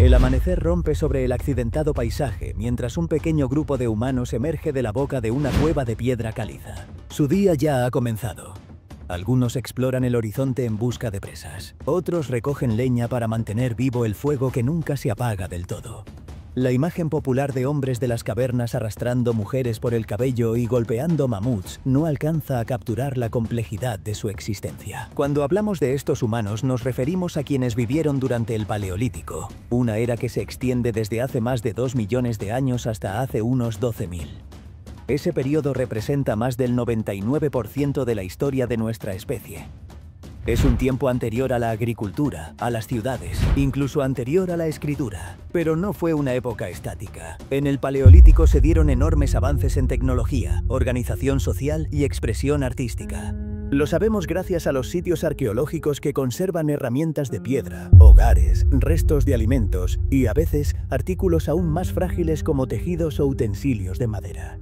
El amanecer rompe sobre el accidentado paisaje mientras un pequeño grupo de humanos emerge de la boca de una cueva de piedra caliza. Su día ya ha comenzado. Algunos exploran el horizonte en busca de presas. Otros recogen leña para mantener vivo el fuego que nunca se apaga del todo. La imagen popular de hombres de las cavernas arrastrando mujeres por el cabello y golpeando mamuts no alcanza a capturar la complejidad de su existencia. Cuando hablamos de estos humanos nos referimos a quienes vivieron durante el Paleolítico, una era que se extiende desde hace más de 2 millones de años hasta hace unos 12.000. Ese periodo representa más del 99% de la historia de nuestra especie. Es un tiempo anterior a la agricultura, a las ciudades, incluso anterior a la escritura. Pero no fue una época estática. En el Paleolítico se dieron enormes avances en tecnología, organización social y expresión artística. Lo sabemos gracias a los sitios arqueológicos que conservan herramientas de piedra, hogares, restos de alimentos y, a veces, artículos aún más frágiles como tejidos o utensilios de madera.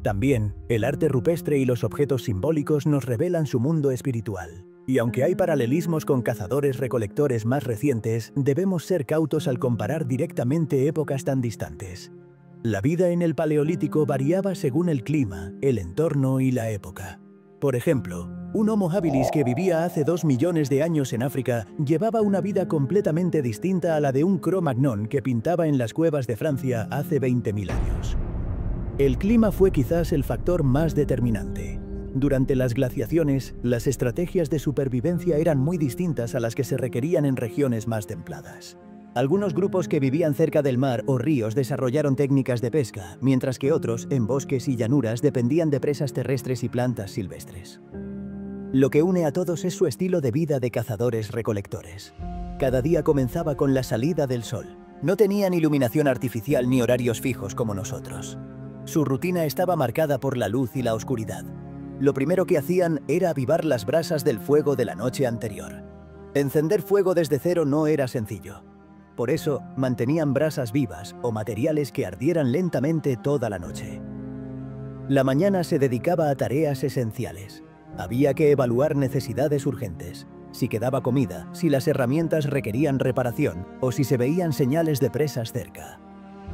También, el arte rupestre y los objetos simbólicos nos revelan su mundo espiritual. Y aunque hay paralelismos con cazadores-recolectores más recientes, debemos ser cautos al comparar directamente épocas tan distantes. La vida en el Paleolítico variaba según el clima, el entorno y la época. Por ejemplo, un Homo habilis que vivía hace 2 millones de años en África llevaba una vida completamente distinta a la de un Cro-Magnon que pintaba en las cuevas de Francia hace 20.000 años. El clima fue quizás el factor más determinante. Durante las glaciaciones, las estrategias de supervivencia eran muy distintas a las que se requerían en regiones más templadas. Algunos grupos que vivían cerca del mar o ríos desarrollaron técnicas de pesca, mientras que otros, en bosques y llanuras, dependían de presas terrestres y plantas silvestres. Lo que une a todos es su estilo de vida de cazadores-recolectores. Cada día comenzaba con la salida del sol. No tenían iluminación artificial ni horarios fijos como nosotros. Su rutina estaba marcada por la luz y la oscuridad. Lo primero que hacían era avivar las brasas del fuego de la noche anterior. Encender fuego desde cero no era sencillo. Por eso, mantenían brasas vivas o materiales que ardieran lentamente toda la noche. La mañana se dedicaba a tareas esenciales. Había que evaluar necesidades urgentes, si quedaba comida, si las herramientas requerían reparación o si se veían señales de presas cerca.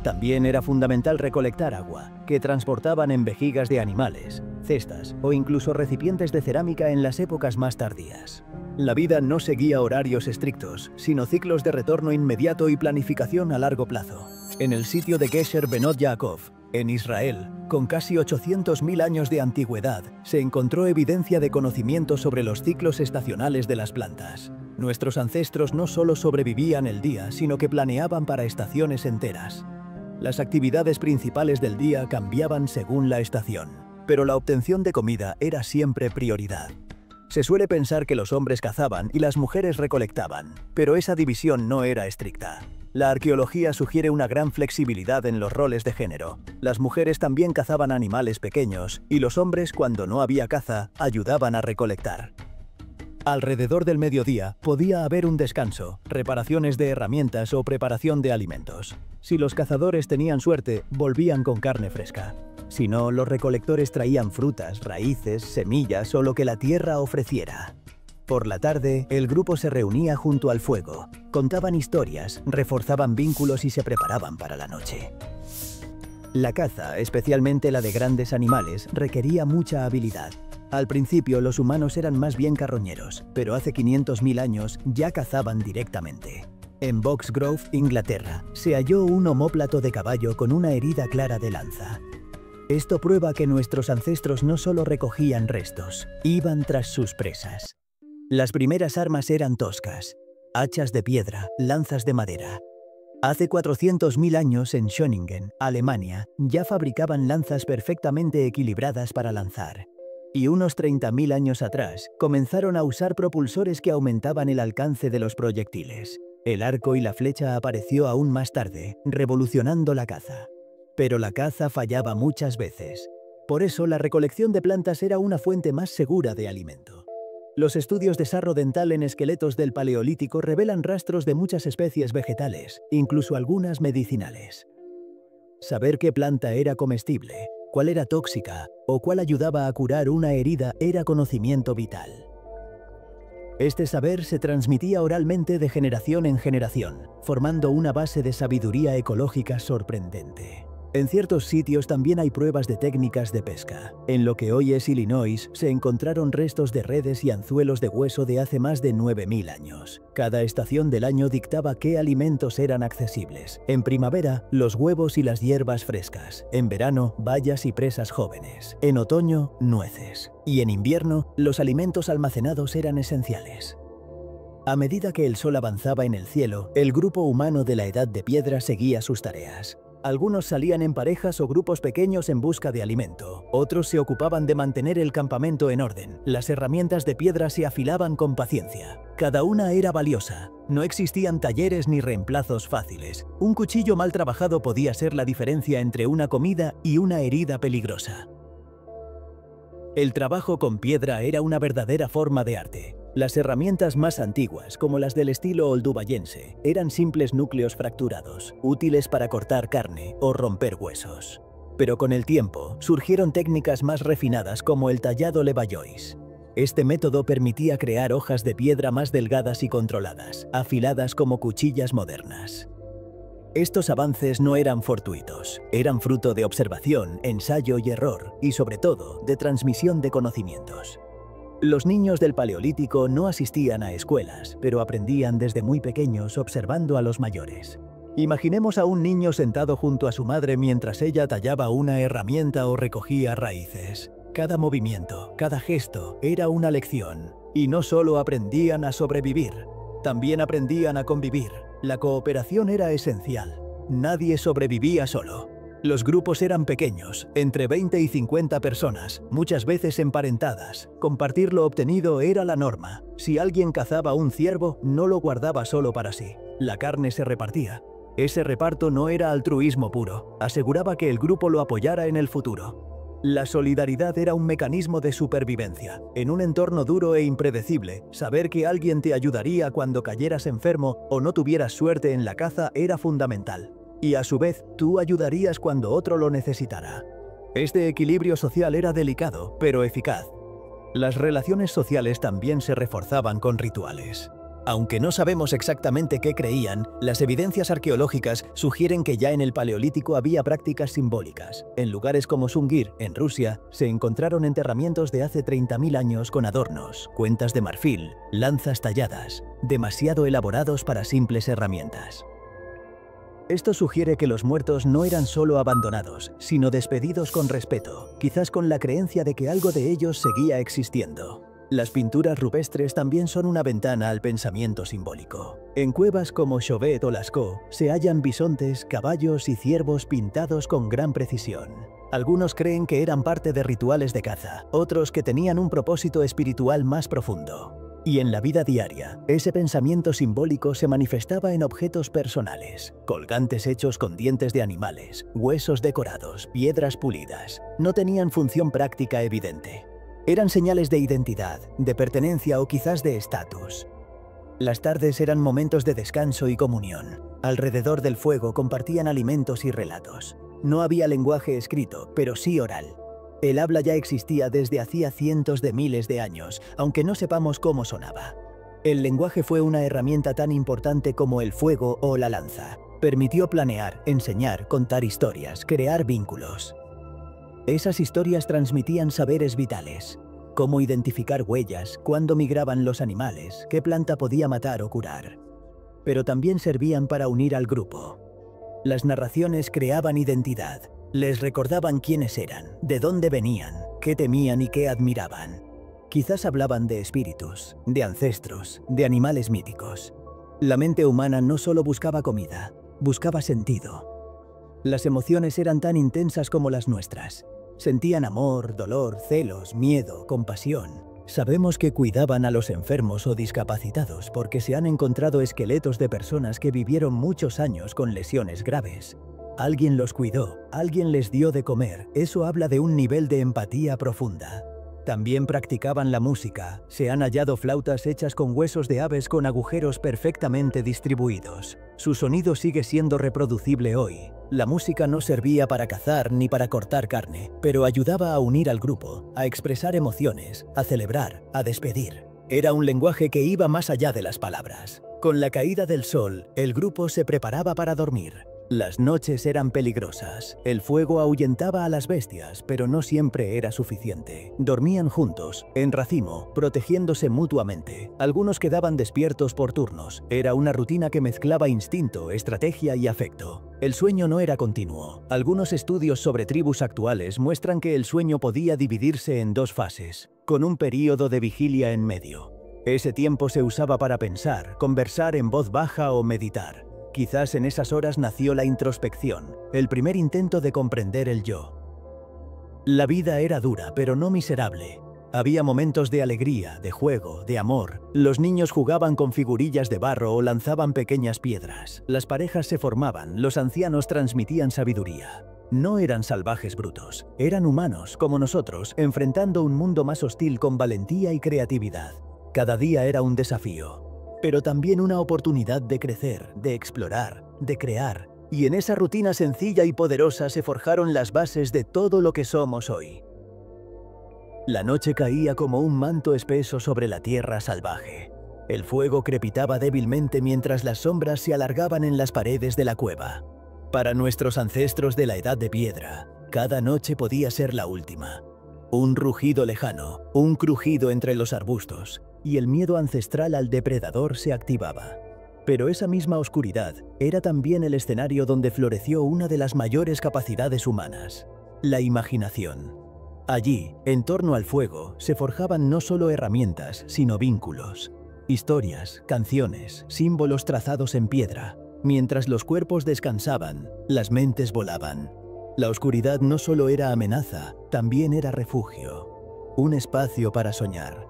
También era fundamental recolectar agua, que transportaban en vejigas de animales, cestas o incluso recipientes de cerámica en las épocas más tardías. La vida no seguía horarios estrictos, sino ciclos de retorno inmediato y planificación a largo plazo. En el sitio de Gesher Benot Yaakov, en Israel, con casi 800.000 años de antigüedad, se encontró evidencia de conocimiento sobre los ciclos estacionales de las plantas. Nuestros ancestros no solo sobrevivían el día, sino que planeaban para estaciones enteras. Las actividades principales del día cambiaban según la estación, pero la obtención de comida era siempre prioridad. Se suele pensar que los hombres cazaban y las mujeres recolectaban, pero esa división no era estricta. La arqueología sugiere una gran flexibilidad en los roles de género. Las mujeres también cazaban animales pequeños y los hombres, cuando no había caza, ayudaban a recolectar. Alrededor del mediodía podía haber un descanso, reparaciones de herramientas o preparación de alimentos. Si los cazadores tenían suerte, volvían con carne fresca. Si no, los recolectores traían frutas, raíces, semillas o lo que la tierra ofreciera. Por la tarde, el grupo se reunía junto al fuego, contaban historias, reforzaban vínculos y se preparaban para la noche. La caza, especialmente la de grandes animales, requería mucha habilidad. Al principio los humanos eran más bien carroñeros, pero hace 500.000 años ya cazaban directamente. En Boxgrove, Inglaterra, se halló un omóplato de caballo con una herida clara de lanza. Esto prueba que nuestros ancestros no solo recogían restos, iban tras sus presas. Las primeras armas eran toscas, hachas de piedra, lanzas de madera. Hace 400.000 años en Schöningen, Alemania, ya fabricaban lanzas perfectamente equilibradas para lanzar. Y unos 30.000 años atrás, comenzaron a usar propulsores que aumentaban el alcance de los proyectiles. El arco y la flecha apareció aún más tarde, revolucionando la caza. Pero la caza fallaba muchas veces. Por eso la recolección de plantas era una fuente más segura de alimento. Los estudios de sarro dental en esqueletos del Paleolítico revelan rastros de muchas especies vegetales, incluso algunas medicinales. Saber qué planta era comestible, cuál era tóxica o cuál ayudaba a curar una herida era conocimiento vital. Este saber se transmitía oralmente de generación en generación, formando una base de sabiduría ecológica sorprendente. En ciertos sitios también hay pruebas de técnicas de pesca. En lo que hoy es Illinois, se encontraron restos de redes y anzuelos de hueso de hace más de 9000 años. Cada estación del año dictaba qué alimentos eran accesibles. En primavera, los huevos y las hierbas frescas. En verano, bayas y presas jóvenes. En otoño, nueces. Y en invierno, los alimentos almacenados eran esenciales. A medida que el sol avanzaba en el cielo, el grupo humano de la Edad de Piedra seguía sus tareas. Algunos salían en parejas o grupos pequeños en busca de alimento. Otros se ocupaban de mantener el campamento en orden. Las herramientas de piedra se afilaban con paciencia. Cada una era valiosa. No existían talleres ni reemplazos fáciles. Un cuchillo mal trabajado podía ser la diferencia entre una comida y una herida peligrosa. El trabajo con piedra era una verdadera forma de arte. Las herramientas más antiguas, como las del estilo oldubayense, eran simples núcleos fracturados, útiles para cortar carne o romper huesos. Pero con el tiempo, surgieron técnicas más refinadas como el tallado levallois. Este método permitía crear hojas de piedra más delgadas y controladas, afiladas como cuchillas modernas. Estos avances no eran fortuitos, eran fruto de observación, ensayo y error, y sobre todo, de transmisión de conocimientos. Los niños del Paleolítico no asistían a escuelas, pero aprendían desde muy pequeños observando a los mayores. Imaginemos a un niño sentado junto a su madre mientras ella tallaba una herramienta o recogía raíces. Cada movimiento, cada gesto era una lección. Y no solo aprendían a sobrevivir, también aprendían a convivir. La cooperación era esencial. Nadie sobrevivía solo. Los grupos eran pequeños, entre 20 y 50 personas, muchas veces emparentadas. Compartir lo obtenido era la norma. Si alguien cazaba un ciervo, no lo guardaba solo para sí. La carne se repartía. Ese reparto no era altruismo puro, aseguraba que el grupo lo apoyara en el futuro. La solidaridad era un mecanismo de supervivencia. En un entorno duro e impredecible, saber que alguien te ayudaría cuando cayeras enfermo o no tuvieras suerte en la caza era fundamental. Y a su vez, tú ayudarías cuando otro lo necesitara. Este equilibrio social era delicado, pero eficaz. Las relaciones sociales también se reforzaban con rituales. Aunque no sabemos exactamente qué creían, las evidencias arqueológicas sugieren que ya en el Paleolítico había prácticas simbólicas. En lugares como Sungir, en Rusia, se encontraron enterramientos de hace 30.000 años con adornos, cuentas de marfil, lanzas talladas, demasiado elaborados para simples herramientas. Esto sugiere que los muertos no eran solo abandonados, sino despedidos con respeto, quizás con la creencia de que algo de ellos seguía existiendo. Las pinturas rupestres también son una ventana al pensamiento simbólico. En cuevas como Chauvet o Lascaux se hallan bisontes, caballos y ciervos pintados con gran precisión. Algunos creen que eran parte de rituales de caza, otros que tenían un propósito espiritual más profundo. Y en la vida diaria, ese pensamiento simbólico se manifestaba en objetos personales, colgantes hechos con dientes de animales, huesos decorados, piedras pulidas. No tenían función práctica evidente. Eran señales de identidad, de pertenencia o quizás de estatus. Las tardes eran momentos de descanso y comunión. Alrededor del fuego compartían alimentos y relatos. No había lenguaje escrito, pero sí oral. El habla ya existía desde hacía cientos de miles de años, aunque no sepamos cómo sonaba. El lenguaje fue una herramienta tan importante como el fuego o la lanza. Permitió planear, enseñar, contar historias, crear vínculos. Esas historias transmitían saberes vitales. Cómo identificar huellas, cuándo migraban los animales, qué planta podía matar o curar. Pero también servían para unir al grupo. Las narraciones creaban identidad. Les recordaban quiénes eran, de dónde venían, qué temían y qué admiraban. Quizás hablaban de espíritus, de ancestros, de animales míticos. La mente humana no solo buscaba comida, buscaba sentido. Las emociones eran tan intensas como las nuestras. Sentían amor, dolor, celos, miedo, compasión. Sabemos que cuidaban a los enfermos o discapacitados porque se han encontrado esqueletos de personas que vivieron muchos años con lesiones graves. Alguien los cuidó, alguien les dio de comer. Eso habla de un nivel de empatía profunda. También practicaban la música. Se han hallado flautas hechas con huesos de aves con agujeros perfectamente distribuidos. Su sonido sigue siendo reproducible hoy. La música no servía para cazar ni para cortar carne, pero ayudaba a unir al grupo, a expresar emociones, a celebrar, a despedir. Era un lenguaje que iba más allá de las palabras. Con la caída del sol, el grupo se preparaba para dormir. Las noches eran peligrosas. El fuego ahuyentaba a las bestias, pero no siempre era suficiente. Dormían juntos, en racimo, protegiéndose mutuamente. Algunos quedaban despiertos por turnos. Era una rutina que mezclaba instinto, estrategia y afecto. El sueño no era continuo. Algunos estudios sobre tribus actuales muestran que el sueño podía dividirse en 2 fases, con un período de vigilia en medio. Ese tiempo se usaba para pensar, conversar en voz baja o meditar. Quizás en esas horas nació la introspección, el primer intento de comprender el yo. La vida era dura, pero no miserable. Había momentos de alegría, de juego, de amor. Los niños jugaban con figurillas de barro o lanzaban pequeñas piedras. Las parejas se formaban, los ancianos transmitían sabiduría. No eran salvajes brutos, eran humanos como nosotros, enfrentando un mundo más hostil con valentía y creatividad. Cada día era un desafío, pero también una oportunidad de crecer, de explorar, de crear. Y en esa rutina sencilla y poderosa se forjaron las bases de todo lo que somos hoy. La noche caía como un manto espeso sobre la tierra salvaje. El fuego crepitaba débilmente mientras las sombras se alargaban en las paredes de la cueva. Para nuestros ancestros de la Edad de Piedra, cada noche podía ser la última. Un rugido lejano, un crujido entre los arbustos, y el miedo ancestral al depredador se activaba. Pero esa misma oscuridad era también el escenario donde floreció una de las mayores capacidades humanas, la imaginación. Allí, en torno al fuego, se forjaban no solo herramientas, sino vínculos, historias, canciones, símbolos trazados en piedra. Mientras los cuerpos descansaban, las mentes volaban. La oscuridad no solo era amenaza, también era refugio, un espacio para soñar.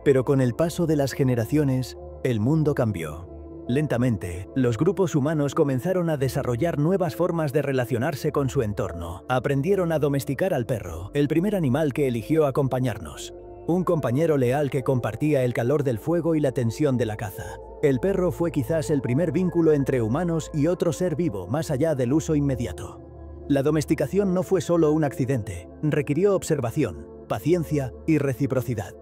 Pero con el paso de las generaciones, el mundo cambió. Lentamente, los grupos humanos comenzaron a desarrollar nuevas formas de relacionarse con su entorno. Aprendieron a domesticar al perro, el primer animal que eligió acompañarnos. Un compañero leal que compartía el calor del fuego y la tensión de la caza. El perro fue quizás el primer vínculo entre humanos y otro ser vivo, más allá del uso inmediato. La domesticación no fue solo un accidente, requirió observación, paciencia y reciprocidad.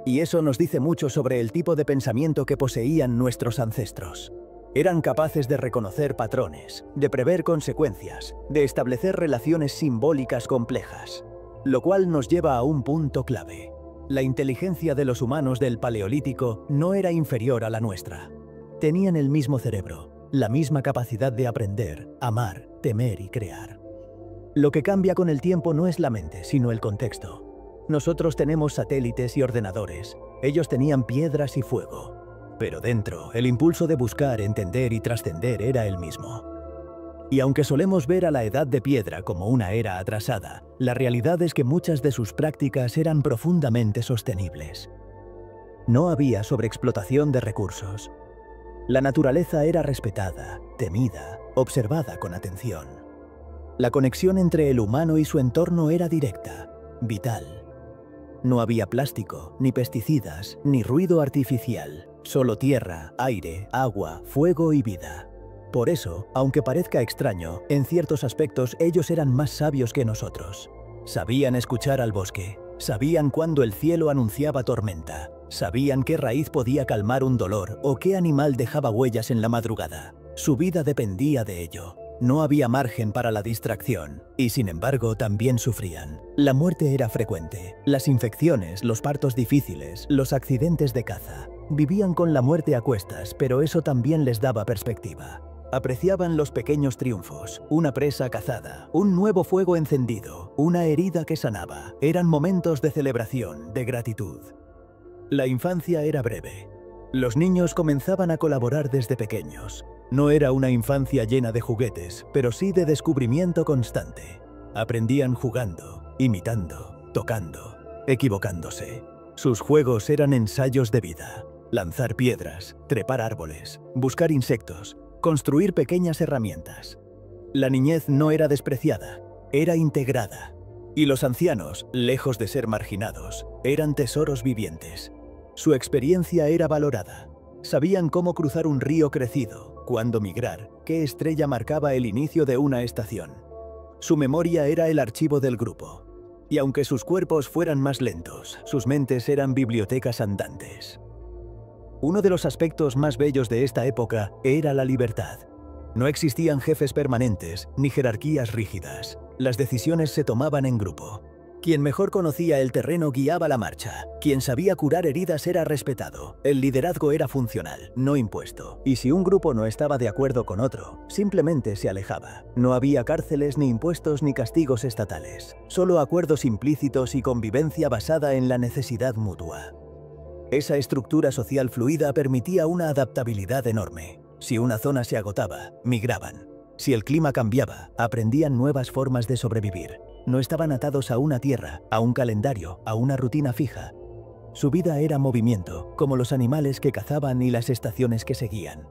Y eso nos dice mucho sobre el tipo de pensamiento que poseían nuestros ancestros. Eran capaces de reconocer patrones, de prever consecuencias, de establecer relaciones simbólicas complejas. Lo cual nos lleva a un punto clave. La inteligencia de los humanos del Paleolítico no era inferior a la nuestra. Tenían el mismo cerebro, la misma capacidad de aprender, amar, temer y crear. Lo que cambia con el tiempo no es la mente, sino el contexto. Nosotros tenemos satélites y ordenadores, ellos tenían piedras y fuego. Pero dentro, el impulso de buscar, entender y trascender era el mismo. Y aunque solemos ver a la Edad de Piedra como una era atrasada, la realidad es que muchas de sus prácticas eran profundamente sostenibles. No había sobreexplotación de recursos. La naturaleza era respetada, temida, observada con atención. La conexión entre el humano y su entorno era directa, vital. No había plástico, ni pesticidas, ni ruido artificial, solo tierra, aire, agua, fuego y vida. Por eso, aunque parezca extraño, en ciertos aspectos ellos eran más sabios que nosotros. Sabían escuchar al bosque, sabían cuándo el cielo anunciaba tormenta, sabían qué raíz podía calmar un dolor o qué animal dejaba huellas en la madrugada. Su vida dependía de ello. No había margen para la distracción, y sin embargo también sufrían. La muerte era frecuente, las infecciones, los partos difíciles, los accidentes de caza. Vivían con la muerte a cuestas, pero eso también les daba perspectiva. Apreciaban los pequeños triunfos, una presa cazada, un nuevo fuego encendido, una herida que sanaba. Eran momentos de celebración, de gratitud. La infancia era breve. Los niños comenzaban a colaborar desde pequeños. No era una infancia llena de juguetes, pero sí de descubrimiento constante. Aprendían jugando, imitando, tocando, equivocándose. Sus juegos eran ensayos de vida. Lanzar piedras, trepar árboles, buscar insectos, construir pequeñas herramientas. La niñez no era despreciada, era integrada. Y los ancianos, lejos de ser marginados, eran tesoros vivientes. Su experiencia era valorada. Sabían cómo cruzar un río crecido, cuándo migrar, qué estrella marcaba el inicio de una estación. Su memoria era el archivo del grupo. Y aunque sus cuerpos fueran más lentos, sus mentes eran bibliotecas andantes. Uno de los aspectos más bellos de esta época era la libertad. No existían jefes permanentes ni jerarquías rígidas. Las decisiones se tomaban en grupo. Quien mejor conocía el terreno guiaba la marcha. Quien sabía curar heridas era respetado. El liderazgo era funcional, no impuesto. Y si un grupo no estaba de acuerdo con otro, simplemente se alejaba. No había cárceles, ni impuestos, ni castigos estatales. Solo acuerdos implícitos y convivencia basada en la necesidad mutua. Esa estructura social fluida permitía una adaptabilidad enorme. Si una zona se agotaba, migraban. Si el clima cambiaba, aprendían nuevas formas de sobrevivir. No estaban atados a una tierra, a un calendario, a una rutina fija. Su vida era movimiento, como los animales que cazaban y las estaciones que seguían.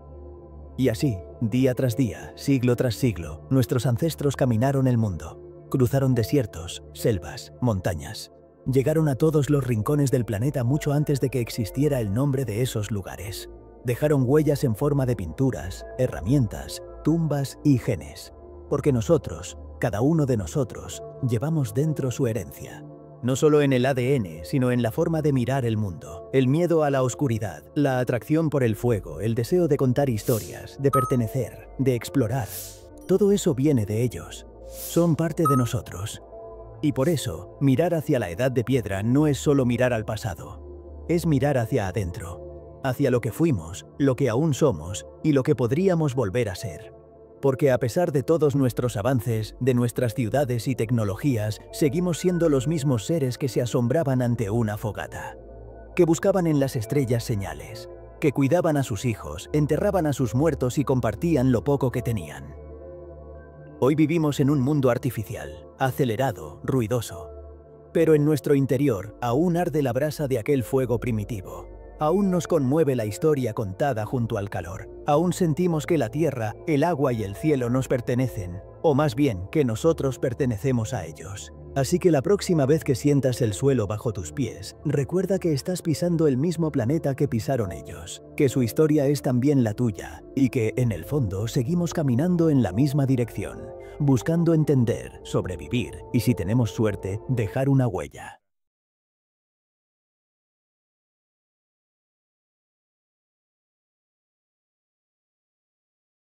Y así, día tras día, siglo tras siglo, nuestros ancestros caminaron el mundo. Cruzaron desiertos, selvas, montañas. Llegaron a todos los rincones del planeta mucho antes de que existiera el nombre de esos lugares. Dejaron huellas en forma de pinturas, herramientas, tumbas y genes. Porque nosotros, cada uno de nosotros, llevamos dentro su herencia. No solo en el ADN, sino en la forma de mirar el mundo. El miedo a la oscuridad, la atracción por el fuego, el deseo de contar historias, de pertenecer, de explorar. Todo eso viene de ellos. Son parte de nosotros. Y por eso, mirar hacia la Edad de Piedra no es solo mirar al pasado. Es mirar hacia adentro. Hacia lo que fuimos, lo que aún somos y lo que podríamos volver a ser. Porque a pesar de todos nuestros avances, de nuestras ciudades y tecnologías, seguimos siendo los mismos seres que se asombraban ante una fogata. Que buscaban en las estrellas señales. Que cuidaban a sus hijos, enterraban a sus muertos y compartían lo poco que tenían. Hoy vivimos en un mundo artificial, acelerado, ruidoso. Pero en nuestro interior aún arde la brasa de aquel fuego primitivo. Aún nos conmueve la historia contada junto al calor. Aún sentimos que la tierra, el agua y el cielo nos pertenecen, o más bien que nosotros pertenecemos a ellos. Así que la próxima vez que sientas el suelo bajo tus pies, recuerda que estás pisando el mismo planeta que pisaron ellos, que su historia es también la tuya, y que, en el fondo, seguimos caminando en la misma dirección, buscando entender, sobrevivir y, si tenemos suerte, dejar una huella.